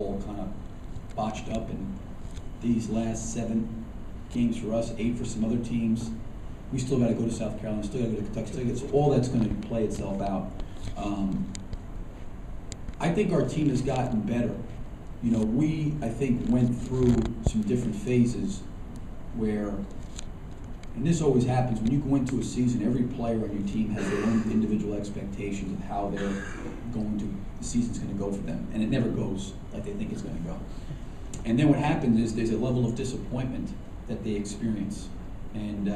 all kind of botched up, and these last 7 games for us, 8 for some other teams. We still got to go to South Carolina, still got to go to Kentucky. So all that's going to play itself out. I think our team has gotten better. You know, we, I think, went through some different phases where, and this always happens, when you go into a season, every player on your team has their own individual expectations of how they're going to, the season's going to go for them. And it never goes like they think it's going to go. And then what happens is there's a level of disappointment that they experience. And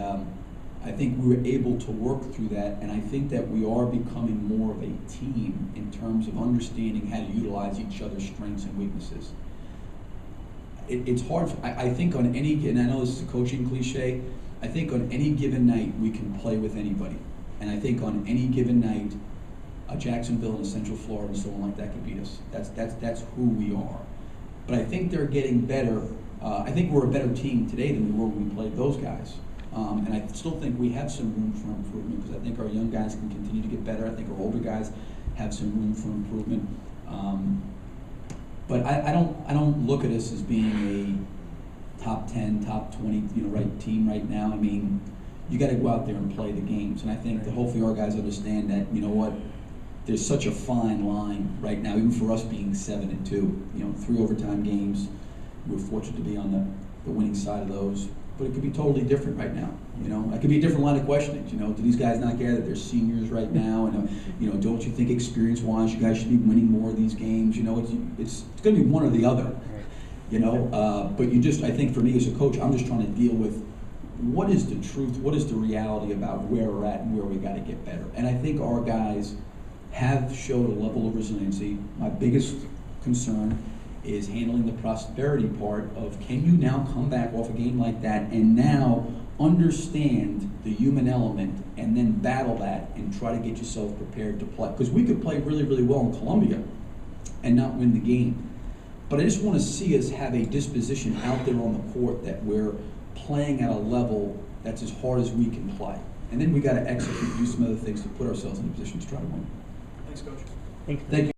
I think we were able to work through that, and I think that we are becoming more of a team in terms of understanding how to utilize each other's strengths and weaknesses. It's hard, I think on any, and I know this is a coaching cliche, I think on any given night we can play with anybody. And I think on any given night, Jacksonville and Central Florida and someone like that could beat us. That's who we are. But I think they're getting better. I think we're a better team today than we were when we played those guys. And I still think we have some room for improvement because I think our young guys can continue to get better. I think our older guys have some room for improvement. But I don't look at us as being a top 10, top 20, right team right now. I mean, you got to go out there and play the games. And I think that hopefully our guys understand that, you know what, there's such a fine line right now, even for us being 7-2. 3 overtime games. We're fortunate to be on the winning side of those. But it could be totally different right now. It could be a different line of questioning. Do these guys not get it? They're seniors right now, and don't you think experience-wise, you guys should be winning more of these games? It's going to be one or the other. But I think for me as a coach, I'm just trying to deal with what is the truth, what is the reality about where we're at and where we got to get better. And I think our guys have showed a level of resiliency. My biggest concern is handling the prosperity part of, can you now come back off a game like that and now understand the human element and then battle that and try to get yourself prepared to play? Because we could play really, really well in Columbia and not win the game. But I just want to see us have a disposition out there on the court that we're playing at a level that's as hard as we can play. And then we got to execute, do some other things to put ourselves in a position to try to win. Thanks, Coach. Thank you.